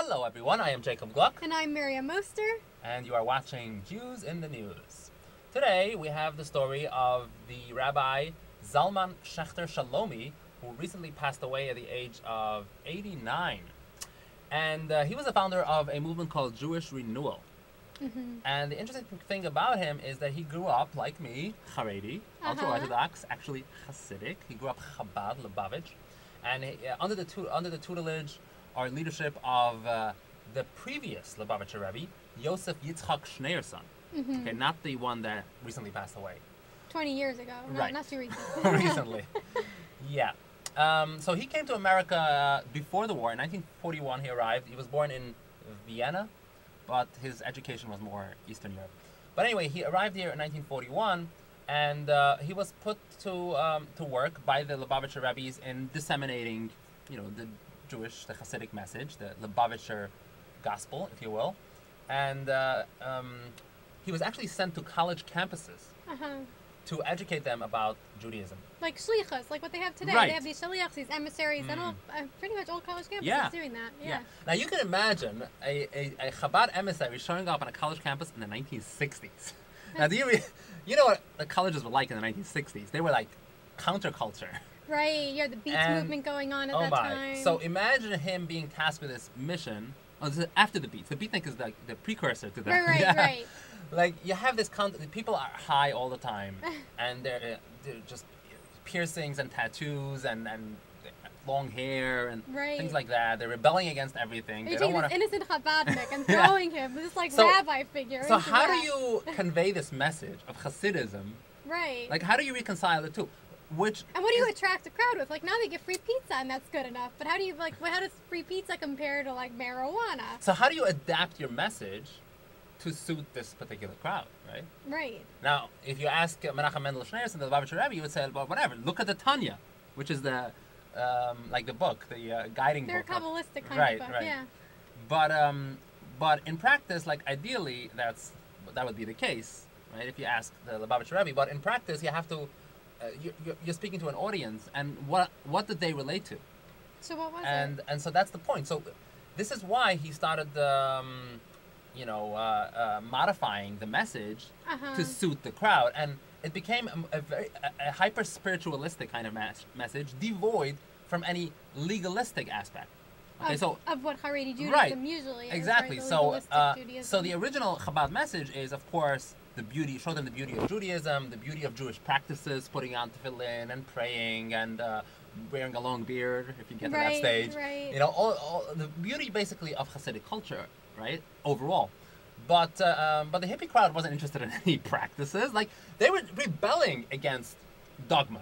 Hello everyone, I am Jacob Gluck. And I'm Miriam Moster. And you are watching Jews in the News. Today we have the story of the Rabbi Zalman Schachter Shalomi, who recently passed away at the age of 89. And he was the founder of a movement called Jewish Renewal. And the interesting thing about him is that he grew up, like me, Haredi, ultra-Orthodox, actually Hasidic. He grew up Chabad, Lubavitch. And under the tutelage or leadership of the previous Lubavitcher Rebbe, Yosef Yitzchak Schneerson. Okay, not the one that recently passed away. 20 years ago. No, Right. not too recent. Recently. Yeah. So he came to America before the war. In 1941 he arrived. He was born in Vienna, but his education was more Eastern Europe. But anyway, he arrived here in 1941, and he was put to work by the Lubavitcher Rebbe's in disseminating, the Jewish, the Hasidic message, the Lubavitcher gospel, if you will. And he was actually sent to college campuses to educate them about Judaism. Like shlichus, like what they have today. Right. They have these shliachs, these emissaries, and all, pretty much all college campuses Yeah. doing that. Yeah. Now you can imagine a Chabad emissary showing up on a college campus in the 1960s. Now you know what the colleges were like in the 1960s? They were like counterculture. Right, you had the Beats movement going on at that time. So imagine him being tasked with this mission. Oh, this is after the Beats. The Beatnik is like the precursor to that. Right, right. Like you have this people are high all the time, and they're just piercings and tattoos and long hair and things like that. They're rebelling against everything. You're They don't taking want this innocent Chabadnik and throwing him, this rabbi figure. So into how that. do you convey this message of Hasidism? Right. Like how do you reconcile the two? And what do you attract a crowd with? Like now they get free pizza and that's good enough. But how do you how does free pizza compare to like marijuana? So how do you adapt your message to suit this particular crowd, right? Right. Now, if you ask Menachem Mendel Schneerson, the Lubavitcher Rebbe, you would say, well, whatever. Look at the Tanya, which is the the book, the guiding They're book. They're Kabbalistic kind of book, yeah. But in practice, like ideally, that would be the case, right? If you ask the Lubavitcher Rebbe, but in practice, you have to. You're speaking to an audience, and what did they relate to? So what was it? And so that's the point. So this is why he started modifying the message to suit the crowd, and it became a hyper spiritualistic kind of message, devoid from any legalistic aspect. Okay, of what Haredi Judaism usually is. Exactly. Right? So the original Chabad message is, of course, show them the beauty of Judaism, the beauty of Jewish practices, putting on tefillin and praying and wearing a long beard if you get to that stage. Right. All the beauty basically of Hasidic culture, right? Overall. But the hippie crowd wasn't interested in any practices. Like they were rebelling against dogma.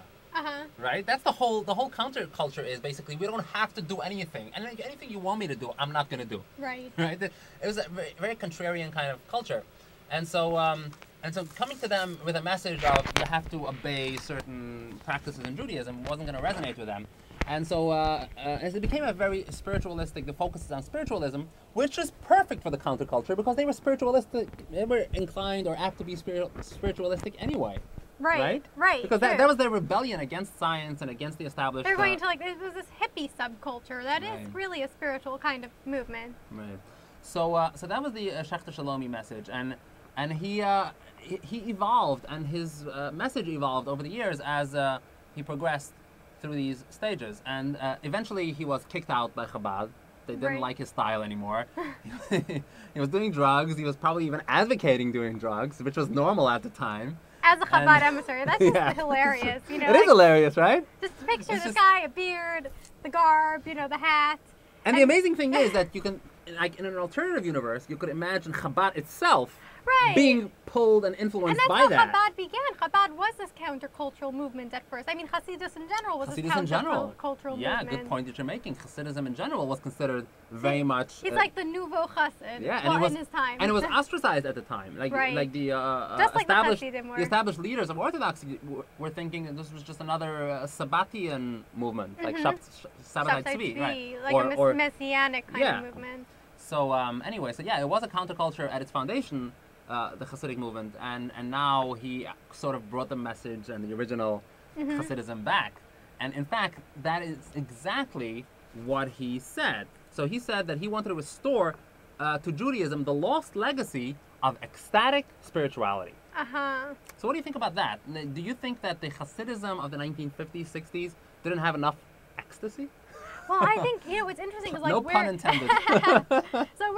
Right? That's the whole counterculture is basically we don't have to do anything. And anything you want me to do, I'm not going to do. Right. Right? It was a very, very contrarian kind of culture. And so coming to them with a message of you have to obey certain practices in Judaism wasn't going to resonate with them. And so as it became a very spiritualistic, the focus is on spiritualism, which is perfect for the counterculture because they were spiritualistic, they were inclined or apt to be spiritualistic anyway. Right. Because that was their rebellion against science and against the established. They're going into it was this hippie subculture that is really a spiritual kind of movement. Right. So that was the Schachter Shalomi message, and he evolved, and his message evolved over the years as he progressed through these stages, and eventually he was kicked out by Chabad. They didn't like his style anymore. He was doing drugs. He was probably even advocating doing drugs, which was normal at the time. As a Chabad emissary, that's just hilarious. It is hilarious, right? Just picture this guy, a beard, the garb, the hat. And the amazing thing is that you can, like in an alternative universe, you could imagine Chabad itself being pulled and influenced by that. And that's how Chabad began. Chabad was this countercultural movement at first. I mean, Hasidus in general was this countercultural movement. Yeah, good point that you're making. Hasidism in general was considered very much... He's like the nouveau Chassid in his time. And it was ostracized at the time. Like the established leaders of Orthodoxy were thinking that this was just another Sabbatian movement, like Sabbatai Tzvi, right? Like a messianic kind of movement. So anyway, it was a counterculture at its foundation, the Hasidic movement, and now he sort of brought the message and the original Hasidism back. And in fact, that is exactly what he said. So he said that he wanted to restore to Judaism the lost legacy of ecstatic spirituality. So what do you think about that? Do you think that the Hasidism of the 1950s, 60s didn't have enough ecstasy? Well, I think, it's interesting because, like, no pun intended. So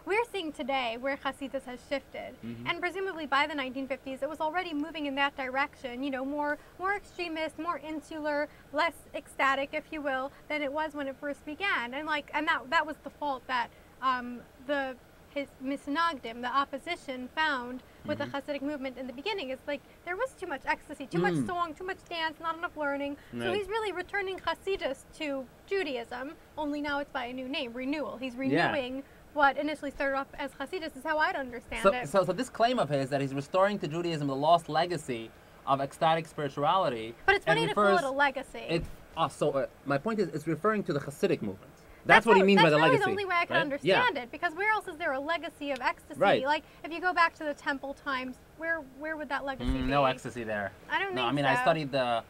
we're seeing today where Hasidus has shifted, and presumably by the 1950s it was already moving in that direction. More extremist, more insular, less ecstatic, if you will, than it was when it first began. And that was the fault that his misnagdim, the opposition, found with the Hasidic movement in the beginning. It's like there was too much ecstasy, too much song, too much dance, not enough learning. So he's really returning Hasidus to Judaism, only now it's by a new name, renewal. He's renewing what initially started off as Hasidus, is how I'd understand it. So this claim of his that he's restoring to Judaism the lost legacy of ecstatic spirituality. But it's funny to call it a legacy. My point is, it's referring to the Hasidic movement. That's what he means by the legacy. That's really the only way I can understand it, because where else is there a legacy of ecstasy? Right. Like, if you go back to the temple times, where would that legacy be? No ecstasy there. I don't think I studied the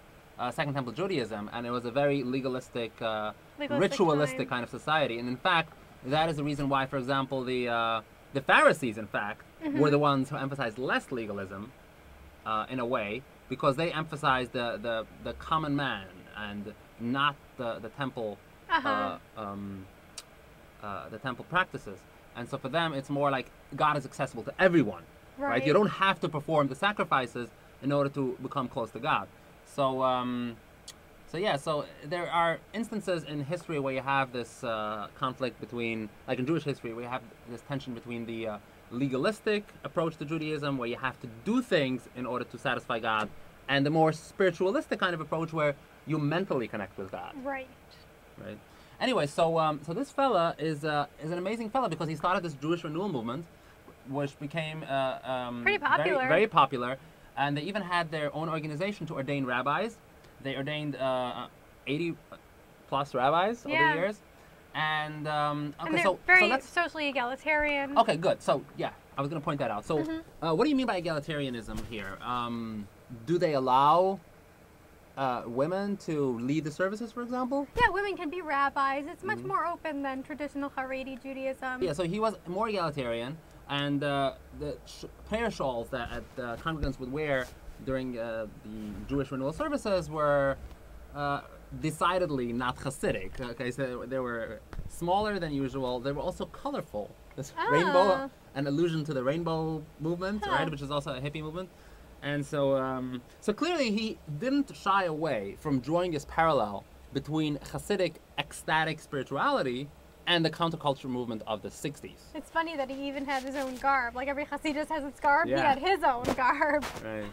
Second Temple Judaism, and it was a very legalistic ritualistic kind of society. And in fact, that is the reason why, for example, the Pharisees, in fact, were the ones who emphasized less legalism, in a way, because they emphasized the common man and not the temple. The temple practices, and so for them it's more like God is accessible to everyone, right? You don't have to perform the sacrifices in order to become close to God. So there are instances in history where you have this conflict between, like in Jewish history, where you have this tension between the legalistic approach to Judaism, where you have to do things in order to satisfy God, and the more spiritualistic kind of approach where you mentally connect with God. Right. Anyway, so this fella is an amazing fella, because he started this Jewish renewal movement, which became pretty popular, very, very popular, and they even had their own organization to ordain rabbis. They ordained 80 plus rabbis over the years, and they're very socially egalitarian. Okay, good. So I was going to point that out. So what do you mean by egalitarianism here? Do they allow women to lead the services, for example? Yeah, women can be rabbis. It's much more open than traditional Haredi Judaism. Yeah, so he was more egalitarian, and the prayer shawls that the congregants would wear during the Jewish renewal services were decidedly not Hasidic. Okay, so they were smaller than usual. They were also colorful. This rainbow, an allusion to the rainbow movement, right, which is also a hippie movement. And so clearly he didn't shy away from drawing this parallel between Hasidic ecstatic spirituality and the counterculture movement of the 60s. It's funny that he even had his own garb. Like every Hasidus has its garb, he had his own garb. Right.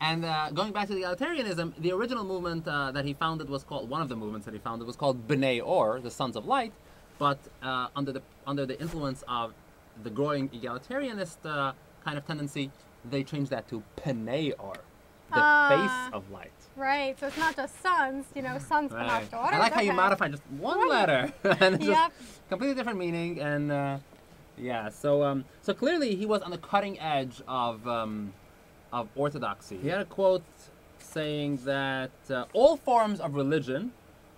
And going back to the egalitarianism, the original movement that he founded was called, one of the movements that he founded was called B'nai Or, the Sons of Light, but under the influence of the growing egalitarianist kind of tendency, they changed that to Pnei Or, the face of light. Right, so it's not just sons, sons come off daughters. I like how you modify just one letter, and it's just completely different meaning, and so clearly he was on the cutting edge of orthodoxy. He had a quote saying that all forms of religion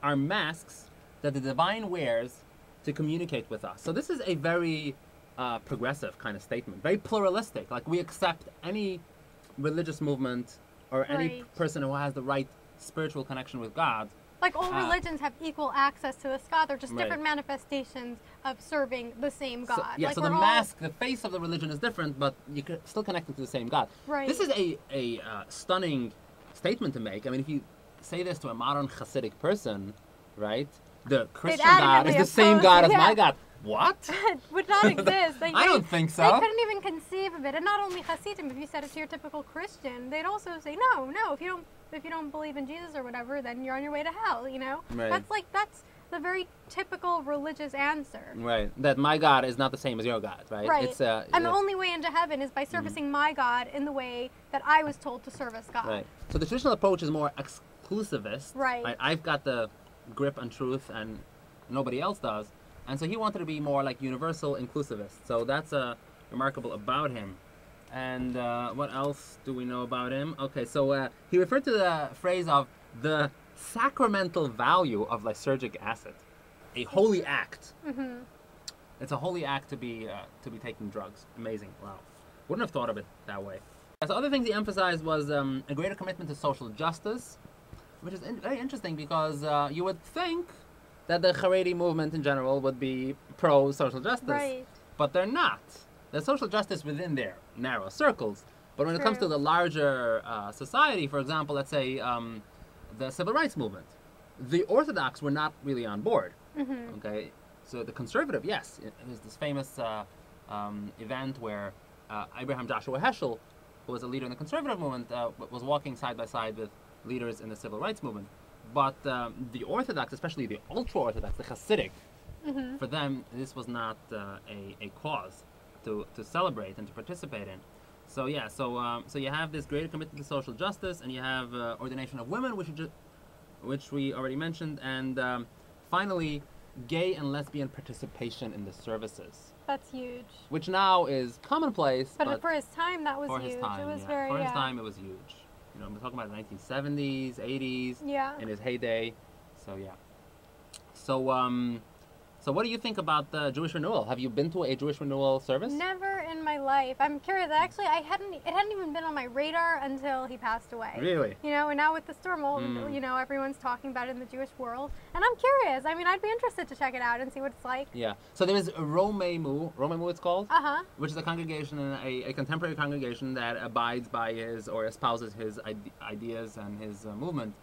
are masks that the divine wears to communicate with us. So this is a very progressive kind of statement, very pluralistic. Like, we accept any religious movement or any person who has the right spiritual connection with God. Like, all religions have equal access to this God. They're just different manifestations of serving the same God. So the mask, the face of the religion is different, but you can still connect it to the same God. Right. This is a stunning statement to make. I mean, if you say this to a modern Hasidic person, right, the Christian God is the same God as my God. What? Would not exist. I don't think so. They couldn't even conceive of it. And not only Hasidim, if you said it to your typical Christian, they'd also say, no, if you don't believe in Jesus or whatever, then you're on your way to hell, Right. That's the very typical religious answer. Right. That my God is not the same as your God, right? Right. And the only way into heaven is by servicing my God in the way that I was told to service God. Right. So the traditional approach is more exclusivist. Right. I've got the grip on truth and nobody else does. And so he wanted to be more like universal inclusivist. So that's remarkable about him. And what else do we know about him? Okay, so he referred to the phrase of the sacramental value of lysergic acid. a holy act. It's a holy act to be taking drugs. Amazing. Wow. Wouldn't have thought of it that way. So other things he emphasized was a greater commitment to social justice, which is very interesting because you would think that the Haredi movement in general would be pro-social justice. Right. But they're not. There's social justice within their narrow circles. But when it comes to the larger society, for example, let's say the civil rights movement, the Orthodox were not really on board. Okay, so the conservative, yes, it was this famous event where Abraham Joshua Heschel, who was a leader in the conservative movement, was walking side by side with leaders in the civil rights movement. But the Orthodox, especially the ultra-Orthodox, the Hasidic, for them, this was not a cause to celebrate and to participate in. So yeah, so you have this greater commitment to social justice, and you have ordination of women, which we already mentioned, and finally, gay and lesbian participation in the services. That's huge. Which now is commonplace. But for his time, that was for huge. His time, it was yeah. very, For his time, it was huge. You know, we're talking about the 1970s, 80s, in his heyday. So yeah. So what do you think about the Jewish renewal? Have you been to a Jewish renewal service? Never in my life. I'm curious. Actually, it hadn't even been on my radar until he passed away. Really? You know, and now with the storm, you know, everyone's talking about it in the Jewish world. And I'm curious. I mean, I'd be interested to check it out and see what it's like. Yeah. So there is Romemu it's called, which is a congregation, a contemporary congregation that abides by his or espouses his ideas and his movement.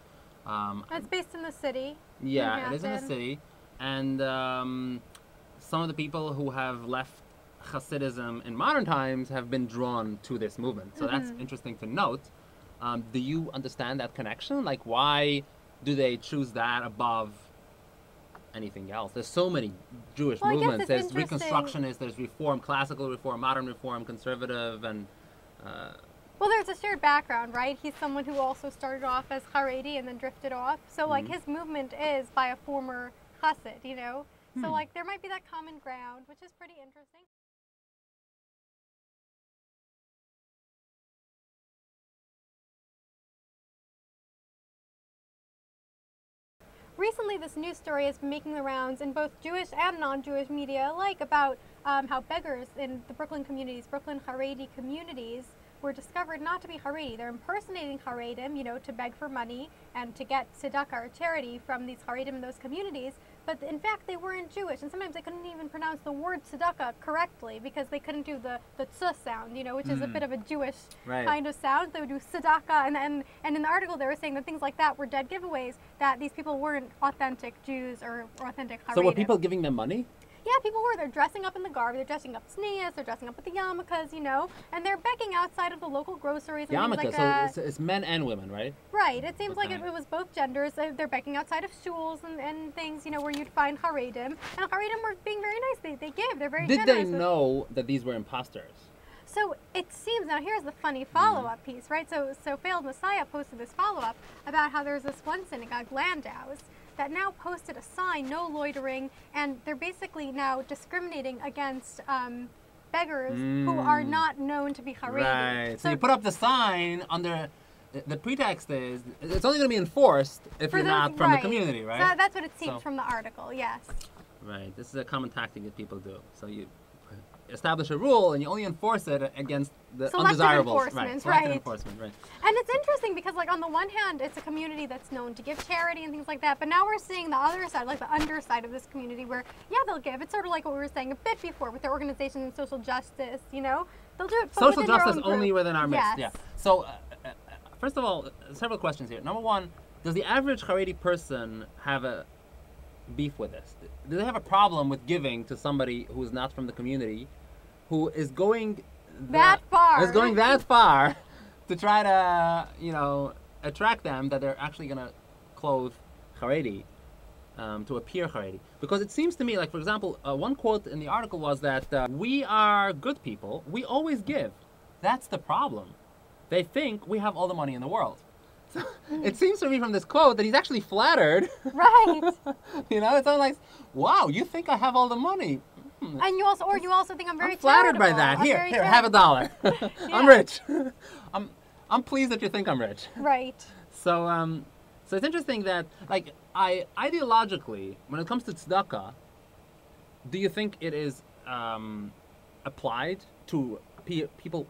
It's based in the city. Yeah, it is in the city. And some of the people who have left Hasidism in modern times have been drawn to this movement. So that's interesting to note. Do you understand that connection? Like, why do they choose that above anything else? There's so many Jewish movements. There's Reconstructionist, there's Reform, Classical Reform, Modern Reform, Conservative, and... Well, there's a shared background, right? He's someone who also started off as Haredi and then drifted off. So, like, his movement is by a former Chassid, you know? So, like, there might be that common ground, which is pretty interesting. Recently, this news story has been making the rounds in both Jewish and non-Jewish media alike about how beggars in the Brooklyn Haredi communities, were discovered not to be Haredi. They're impersonating Haredim, you know, to beg for money and to get tzedakah or charity from these Haredim in those communities. But in fact, they weren't Jewish, and sometimes they couldn't even pronounce the word tzedakah correctly because they couldn't do the tz sound, you know, which is a bit of a Jewish kind of sound. They would do tzedakah, and in the article they were saying that things like that were dead giveaways, that these people weren't authentic Jews or authentic Haredim. So were people giving them money? Yeah, people were. They're dressing up in the garb. They're dressing up sneas. They're dressing up with the yarmulkes, you know, and they're begging outside of the local groceries. And yarmulkes, like so it's men and women, right? Right. It seems like it was both genders. They're begging outside of shuls and things, you know, where you'd find Haredim. And Haredim were being very nice. They give. They're very generous. Did they know that these were imposters? So it seems, now here's the funny follow-up piece, right? So Failed Messiah posted this follow-up about how there's this one synagogue, Landau's, that now posted a sign, no loitering, and they're basically now discriminating against beggars who are not known to be Haredi. Right. So you put up the sign under, the pretext is, it's only going to be enforced if you're not from the community, right? So that's what it seems from the article, yes. Right. This is a common tactic that people do. So you establish a rule and you only enforce it against the undesirables. Selective enforcement, right. And it's interesting because, like, on the one hand, it's a community that's known to give charity and things like that, but now we're seeing the other side, like the underside of this community where, yeah, they'll give. It's sort of like what we were saying a bit before with their organization and social justice, you know? They'll do it social justice only within our midst, yes. Yeah. So, first of all, several questions here. Number one, does the average Haredi person have a beef with this? Do they have a problem with giving to somebody who's not from the community, who is going that far to try to, you know, attract them, that they're actually going to clothe Haredi, to appear Haredi? Because it seems to me, like, for example, one quote in the article was that we are good people, we always give. That's the problem. They think we have all the money in the world. So it seems to me from this quote that he's actually flattered. Right. You know, it's not like, wow, you think I have all the money. And you also think I'm very flattered by that. Here, have $1. I'm rich. I'm pleased that you think I'm rich. Right. So So it's interesting that, like, ideologically, when it comes to tzedakah, do you think it is applied to people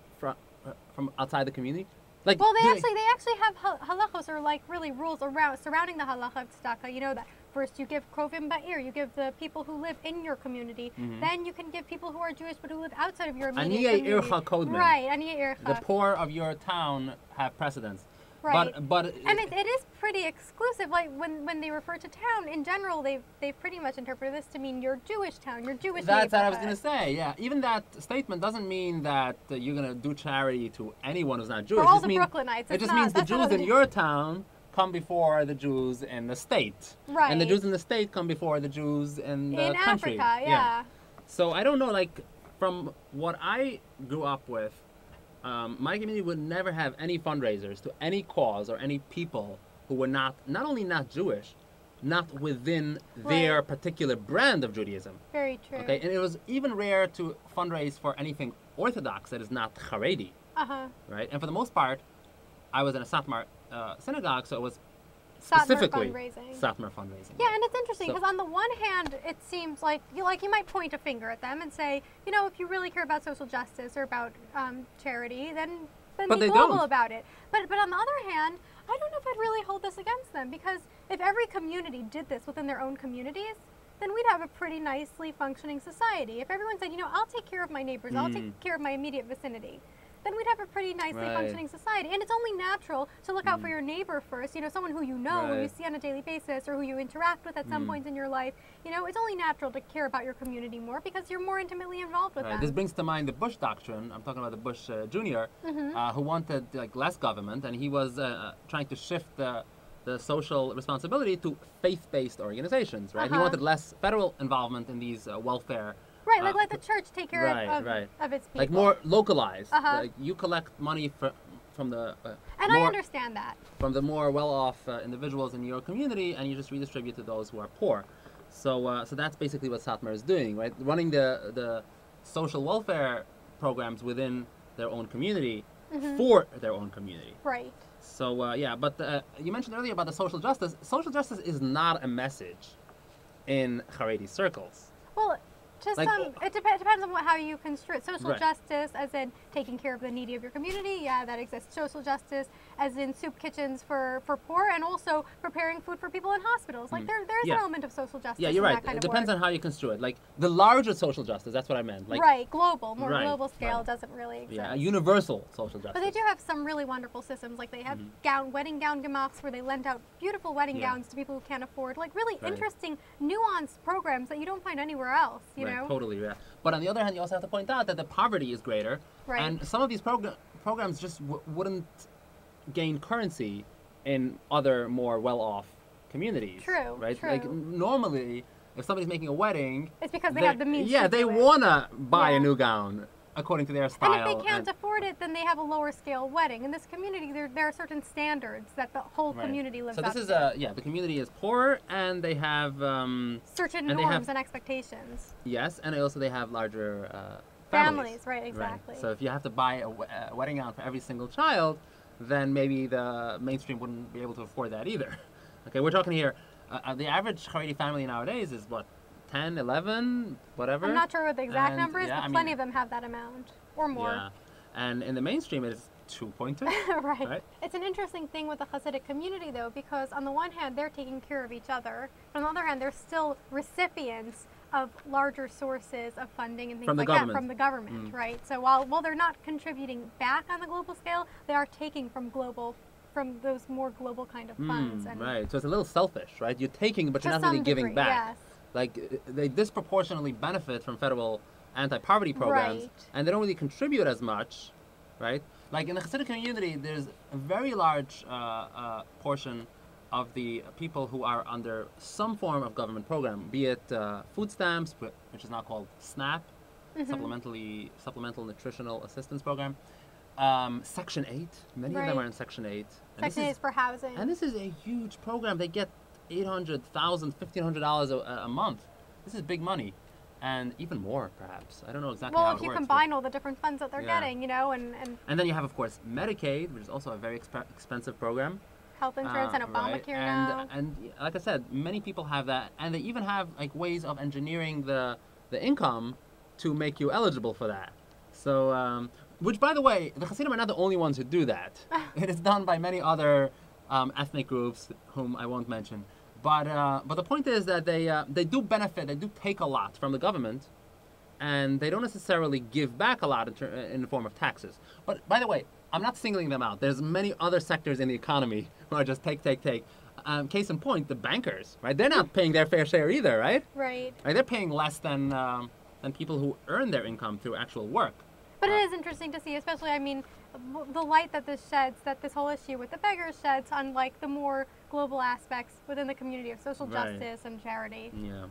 from outside the community? Like, Well, they actually have halachos, or like really rules surrounding the halacha of tzedakah. You know that first you give krovim ba'ir, you give the people who live in your community. Then you can give people who are Jewish but who live outside of your immediate Aniyei community. ircha kodmen. Right, aniyei ircha. The poor of your town have precedence. Right. But And it is pretty exclusive. Like when they refer to town in general, they've pretty much interpreted this to mean your Jewish town, your Jewish that's what I was neighborhood. going to say. Yeah, even that statement doesn't mean that you're going to do charity to anyone who's not Jewish. For all It the just Brooklynites, it it's just not- means the that's not Jews in what- your town come before the Jews in the state. Right. And the Jews in the state come before the Jews in the in country. Africa, yeah. So I don't know, like, from what I grew up with, my community would never have any fundraisers to any cause or any people who were not only not Jewish, not within their Right. particular brand of Judaism. Very true. Okay, and it was even rare to fundraise for anything Orthodox that is not Haredi, Uh-huh. right? And for the most part, I was in a Satmar synagogue, so it was Satmar specifically fundraising. Satmar fundraising. Yeah, and it's interesting So- because on the one hand, it seems like you might point a finger at them and say, you know, if you really care about social justice or about charity, then But be they global don't. about it. But on the other hand, I don't know if I'd really hold this against them, because if every community did this within their own communities, then we'd have a pretty nicely functioning society. If everyone said, you know, I'll take care of my neighbors, I'll take care of my immediate vicinity, then we'd have a pretty nicely Right. functioning society. And it's only natural to look out for your neighbor first, you know, someone who you know, who you Right. see on a daily basis, or who you interact with at some points in your life. You know, it's only natural to care about your community more because you're more intimately involved with Right. them. This brings to mind the Bush doctrine. I'm talking about the Bush Jr., who wanted like less government, and he was trying to shift the social responsibility to faith-based organizations. Right. He Uh-huh. wanted less federal involvement in these welfare. Right, like let the church take care right, of, right. of its people. Like more localized. Uh-huh. Like you collect money from the And I more, understand that. from the more well-off individuals in your community, and you just redistribute to those who are poor. So that's basically what Satmar is doing, right? Running the social welfare programs within their own community for their own community. Right. So yeah, but you mentioned earlier about the social justice. Social justice is not a message in Haredi circles. Well, to Like, some, it depends on how you construe it. Social Right. justice, as in taking care of the needy of your community, yeah, that exists. Social justice, as in soup kitchens for poor, and also preparing food for people in hospitals. Like there's Yeah. an element of social justice. Yeah, you're in right. That kind It of depends work. on how you construe it. Like the larger social justice, that's what I meant. Like right, global, more Right, global scale right. doesn't really exist. yeah, universal social justice. But they do have some really wonderful systems. Like they have wedding gown gemachs where they lend out beautiful wedding Yeah. gowns to people who can't afford. Like really Right. interesting, nuanced programs that you don't find anywhere else. You Right, know. totally, yeah. But on the other hand, you also have to point out that the poverty is greater, Right. and some of these programs just wouldn't gain currency in other more well-off communities. True, Right. true. Like normally, if somebody's making a wedding, It's because they have the means. Yeah, to they do it. wanna buy Yeah. a new gown according to their style. And if they can't afford it, then they have a lower scale wedding. In this community, there are certain standards that the whole Right. community lives So up this is to. the community is poor, and they have Certain and they norms have- and expectations. yes, and also they have larger Families, right, exactly. So if you have to buy a wedding gown for every single child, then maybe the mainstream wouldn't be able to afford that either. Okay, we're talking here, the average Haredi family nowadays is what, 10, 11, whatever? I'm not sure what the exact And, number is, yeah, but I mean- plenty of them have that amount or more. Yeah, and in the mainstream it is 2.2. right. Right. It's an interesting thing with the Hasidic community, though, because on the one hand, they're taking care of each other, but on the other hand, they're still recipients of larger sources of funding and things From the like government. that from the government, right? So while they're not contributing back on the global scale, they are taking from those more global kind of funds. And Right, so it's a little selfish, right? You're taking, but to you're not really some giving degree, back. yes. Like they disproportionately benefit from federal anti-poverty programs, Right. and they don't really contribute as much, right? Like in the Hasidic community, there's a very large portion of the people who are under some form of government program, be it food stamps, which is now called SNAP, Supplemental Nutritional Assistance Program, Section 8. Many of them Right. are in Section 8. And this Section 8 is- is for housing. and this is a huge program. They get $800,000, $1,500 a month. This is big money, and even more perhaps. I don't know exactly how well, it if you works. combine all the different funds that they're Yeah. getting, you know, and And then you have, of course, Medicaid, which is also a very expensive program. health insurance and right. Obamacare now. And like I said, many people have that, and they even have like ways of engineering the income to make you eligible for that. So, which by the way, the Hasidim are not the only ones who do that. It is done by many other ethnic groups whom I won't mention. But the point is that they do benefit, they do take a lot from the government, and they don't necessarily give back a lot in the form of taxes. But by the way, I'm not singling them out. There's many other sectors in the economy who are just take. Case in point, the bankers, right? They're not paying their fair share either, right? Right. They're paying less than people who earn their income through actual work. But it is interesting to see, especially, I mean, the light that this sheds, that this whole issue with the beggars sheds on like the more global aspects within the community of social Right. justice and charity. Yeah.